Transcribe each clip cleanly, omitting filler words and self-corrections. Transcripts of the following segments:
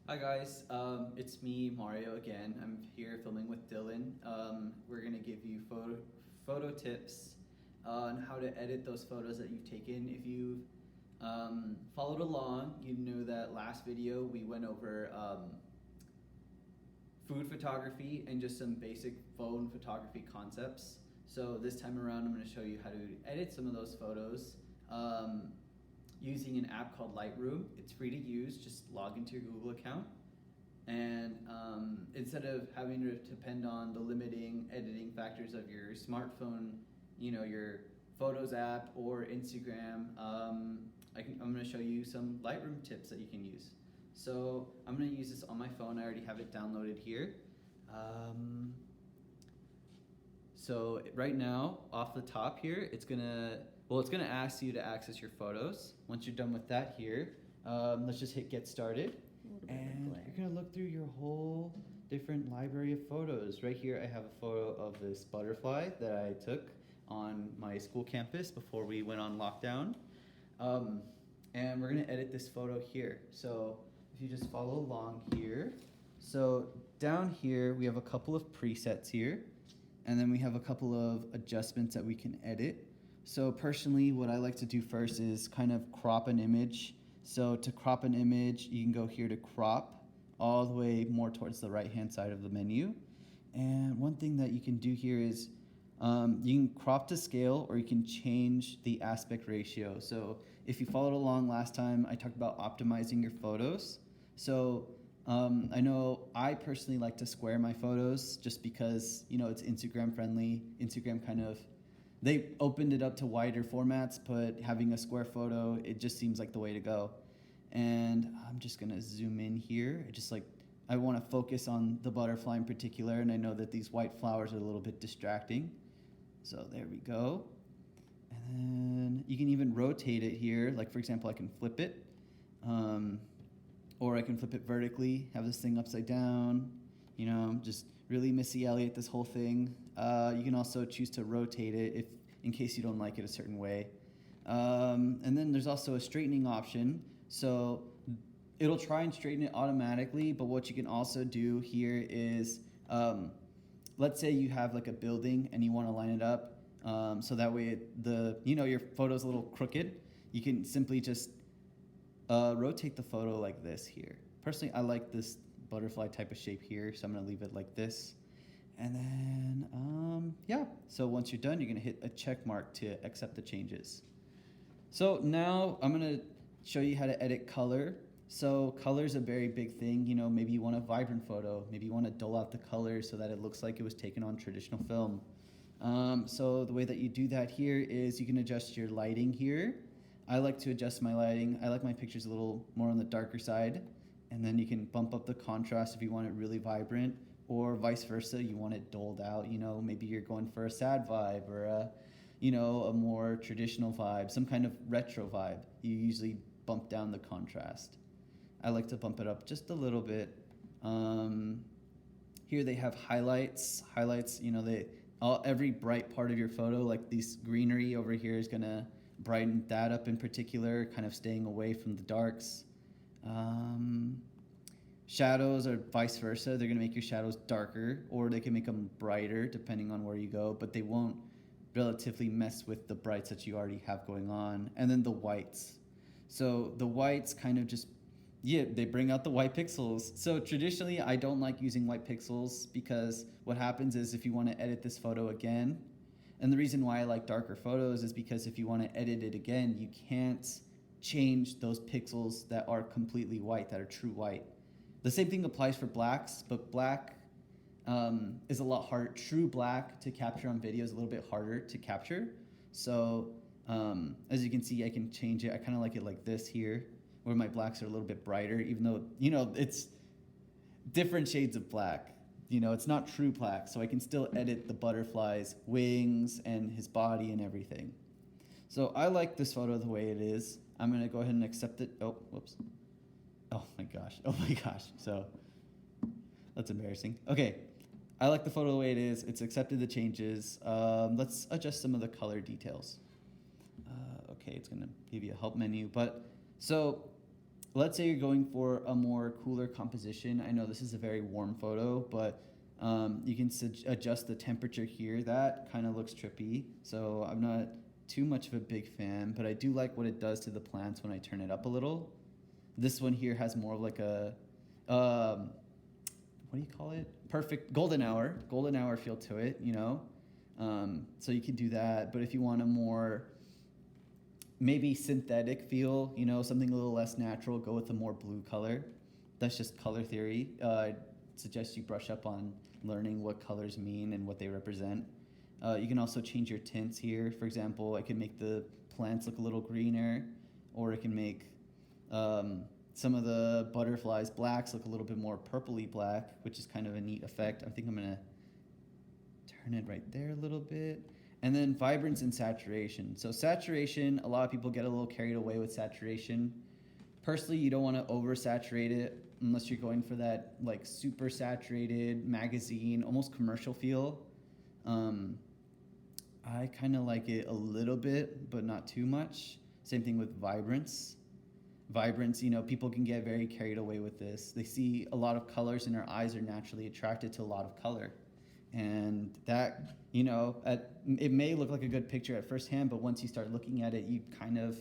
Hi guys, it's me, Mario again. I'm here filming with Dylan. We're gonna give you photo tips on how to edit those photos that you've taken. If you've followed along, you know that last video we went over food photography and just some basic phone photography concepts. So this time around, I'm going to show you how to edit some of those photos using an app called Lightroom. It's free to use. Just log into your Google account, and instead of having to depend on the limiting editing factors of your smartphone, your Photos app or Instagram, I'm going to show you some Lightroom tips that you can use. So I'm going to use this on my phone. I already have it downloaded here. So right now, off the top here, it's gonna ask you to access your photos. Once you're done with that here, let's just hit get started. And you're gonna look through your whole different library of photos. Right here, I have a photo of this butterfly that I took on my school campus before we went on lockdown. And we're gonna edit this photo here. So if you just follow along here. So down here, we have a couple of presets here. And then we have a couple of adjustments that we can edit. So personally, what I like to do first is kind of crop an image. So to crop an image, you can go here to crop all the way more towards the right-hand side of the menu. And one thing that you can do here is you can crop to scale, or you can change the aspect ratio. So if you followed along last time, I talked about optimizing your photos. So I know I personally like to square my photos just because, it's Instagram friendly. Instagram they opened it up to wider formats, but having a square photo, it just seems like the way to go. And I'm just gonna zoom in here. I wanna focus on the butterfly in particular, and I know that these white flowers are a little bit distracting. So there we go. And then you can even rotate it here. Like for example, I can flip it. Or I can flip it vertically, have this thing upside down, just really Missy Elliott this whole thing. You can also choose to rotate it in case you don't like it a certain way. And then there's also a straightening option. So it'll try and straighten it automatically, but what you can also do here is, let's say you have like a building and you want to line it up, so that way your photo's a little crooked. You can simply just rotate the photo like this here. Personally, I like this butterfly type of shape here, so I'm gonna leave it like this. And then, yeah. So once you're done, you're gonna hit a check mark to accept the changes. So now I'm gonna show you how to edit color. So color is a very big thing. Maybe you want a vibrant photo. Maybe you want to dull out the color so that it looks like it was taken on traditional film. So the way that you do that here is you can adjust your lighting here. I like to adjust my lighting. I like my pictures a little more on the darker side. And then you can bump up the contrast if you want it really vibrant, or vice versa, you want it dulled out. Maybe you're going for a sad vibe, or a more traditional vibe, some kind of retro vibe. You usually bump down the contrast. I like to bump it up just a little bit. Here they have highlights. Every bright part of your photo, like this greenery over here, is gonna brighten that up in particular, kind of staying away from the darks. Shadows or vice versa, they're gonna make your shadows darker, or they can make them brighter depending on where you go, but they won't relatively mess with the brights that you already have going on. And then the whites. So the whites kind of they bring out the white pixels. So traditionally, I don't like using white pixels because what happens is if you want to edit this photo again, and the reason why I like darker photos is because if you want to edit it again, you can't change those pixels that are completely white, that are true white. The same thing applies for blacks, but black is a lot harder. True black to capture on video is a little bit harder to capture. So as you can see, I can change it. I kind of like it like this here, where my blacks are a little bit brighter, even though, it's different shades of black. It's not true black, so I can still edit the butterfly's wings and his body and everything. So I like this photo the way it is. I'm gonna go ahead and accept it. Oh, whoops. Oh my gosh. So that's embarrassing. Okay, I like the photo the way it is. It's accepted the changes. Let's adjust some of the color details. Okay, it's gonna give you a help menu, but so let's say you're going for a more cooler composition. I know this is a very warm photo, but you can adjust the temperature here. That kind of looks trippy, so I'm not too much of a big fan, but I do like what it does to the plants when I turn it up a little. This one here has more of like a, what do you call it? Perfect golden hour feel to it, you know? So you can do that, but if you want a more maybe synthetic feel, you know, something a little less natural, go with a more blue color. That's just color theory. I suggest you brush up on learning what colors mean and what they represent. You can also change your tints here. For example, I can make the plants look a little greener, or it can make some of the butterflies' blacks look a little bit more purpley black, which is kind of a neat effect. I think I'm gonna turn it right there a little bit. And then vibrance and saturation. So saturation, a lot of people get a little carried away with saturation. Personally, you don't want to oversaturate it unless you're going for that like super saturated magazine, almost commercial feel. I kind of like it a little bit, but not too much. Same thing with vibrance. Vibrance, you know, people can get very carried away with this. They see a lot of colors and their eyes are naturally attracted to a lot of color. And that, you know, it may look like a good picture at first hand, but once you start looking at it, you kind of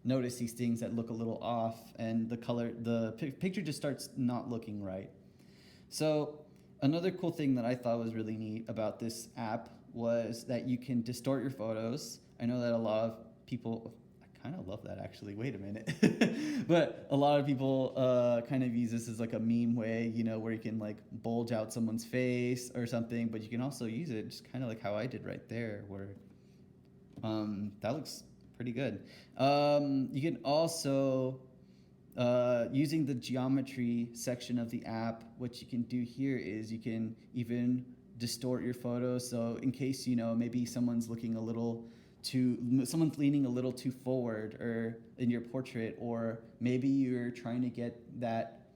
notice these things that look a little off, and the picture just starts not looking right. So another cool thing that I thought was really neat about this app was that you can distort your photos. I know that a lot of people, I kind of love that actually, wait a minute. But a lot of people kind of use this as like a meme way, you know, where you can like bulge out someone's face or something, but you can also use it just kind of like how I did right there, where that looks pretty good. You can also, using the geometry section of the app, what you can do here is you can even distort your photos. So in case, you know, maybe someone's leaning a little too forward or in your portrait, or maybe you're trying to get that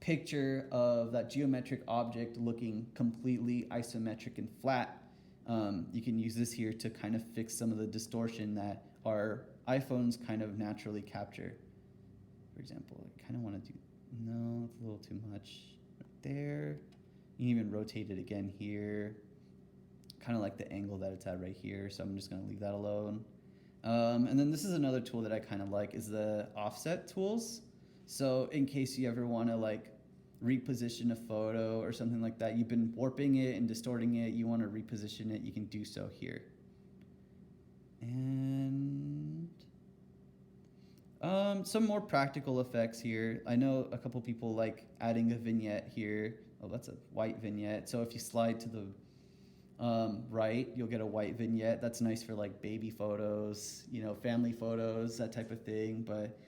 picture of that geometric object looking completely isometric and flat. You can use this here to kind of fix some of the distortion that our iPhones kind of naturally capture. For example, I kind of want to do, no, it's a little too much right there. You can even rotate it again here. Kind of like the angle that it's at right here, so I'm just going to leave that alone. And then this is another tool that I kind of like, is the offset tools. So in case you ever want to like reposition a photo or something like that, you've been warping it and distorting it, you want to reposition it, you can do so here. And some more practical effects here. I know a couple people like adding a vignette here. Oh, that's a white vignette. So if you slide to the right, you'll get a white vignette. That's nice for like baby photos, you know, family photos, that type of thing. But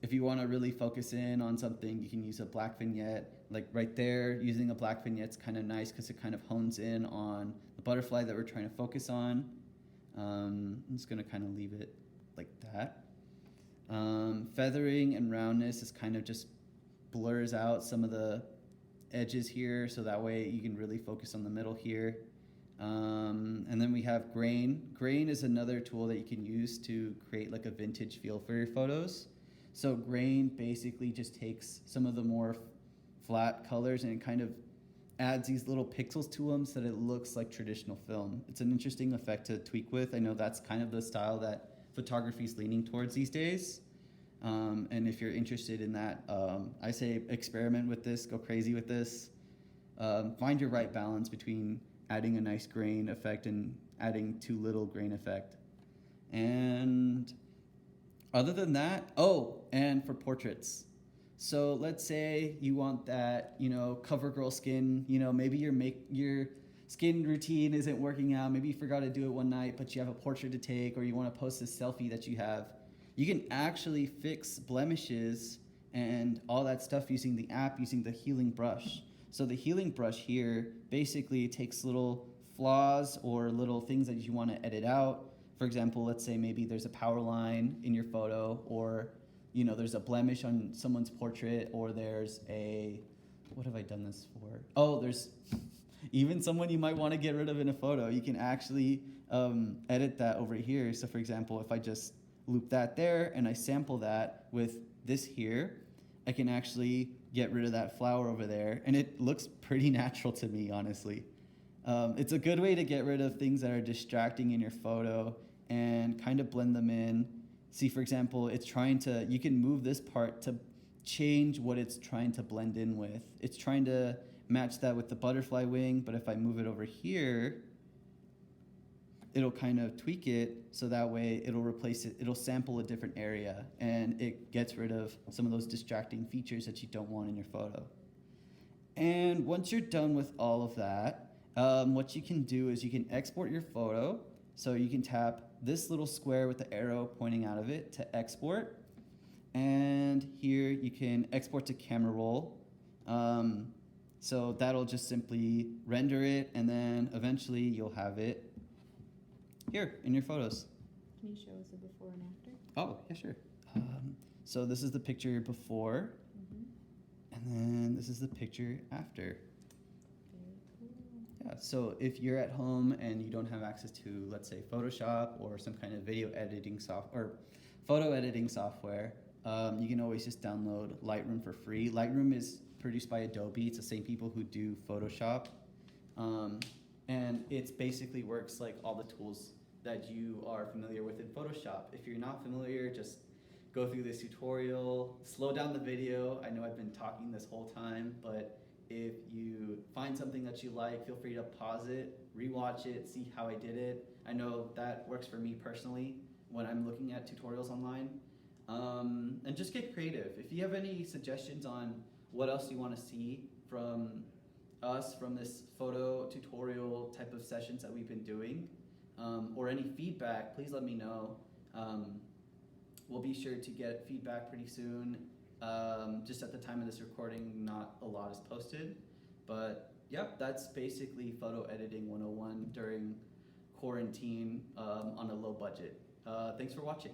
if you want to really focus in on something, you can use a black vignette. Like right there, using a black vignette's kind of nice because it kind of hones in on the butterfly that we're trying to focus on. I'm just going to kind of leave it like that. Feathering and roundness is kind of just blurs out some of the edges here, so that way you can really focus on the middle here. And then we have grain. Grain is another tool that you can use to create like a vintage feel for your photos. So grain basically just takes some of the more flat colors and it kind of adds these little pixels to them so that it looks like traditional film. It's an interesting effect to tweak with. I know that's kind of the style that photography is leaning towards these days. And if you're interested in that, I say experiment with this, go crazy with this. Find your right balance between adding a nice grain effect and adding too little grain effect. And other than that, and for portraits. So let's say you want that, you know, cover girl skin, you know, maybe your skin routine isn't working out, maybe you forgot to do it one night, but you have a portrait to take, or you want to post a selfie that you have. You can actually fix blemishes and all that stuff using the app, using the healing brush. So the healing brush here basically takes little flaws or little things that you want to edit out. For example, let's say maybe there's a power line in your photo, or you know, there's a blemish on someone's portrait, or there's a, what have I done this for? Oh, there's even someone you might want to get rid of in a photo. You can actually edit that over here. So for example, if I just loop that there and I sample that with this here, I can actually get rid of that flower over there, and it looks pretty natural to me, honestly. It's a good way to get rid of things that are distracting in your photo and kind of blend them in. See, for example, you can move this part to change what it's trying to blend in with. It's trying to match that with the butterfly wing, but if I move it over here, it'll kind of tweak it so that way it'll sample a different area, and it gets rid of some of those distracting features that you don't want in your photo. And once you're done with all of that, what you can do is you can export your photo. So you can tap this little square with the arrow pointing out of it to export. And here you can export to camera roll. So that'll just simply render it, and then eventually you'll have it here in your photos. Can you show us a before and after? Oh, yeah, sure. So this is the picture before, and then this is the picture after. Very cool. Yeah, so if you're at home and you don't have access to, let's say, Photoshop or some kind of video editing software or photo editing software, you can always just download Lightroom for free. Lightroom is produced by Adobe. It's the same people who do Photoshop. And it basically works like all the tools that you are familiar with in Photoshop. If you're not familiar, just go through this tutorial, slow down the video. I know I've been talking this whole time, but if you find something that you like, feel free to pause it, rewatch it, see how I did it. I know that works for me personally when I'm looking at tutorials online. And just get creative. If you have any suggestions on what else you want to see from us from this photo tutorial type of sessions that we've been doing, or any feedback, please let me know. We'll be sure to get feedback pretty soon. Just at the time of this recording, not a lot is posted, but yep, that's basically photo editing 101 during quarantine on a low budget. Thanks for watching.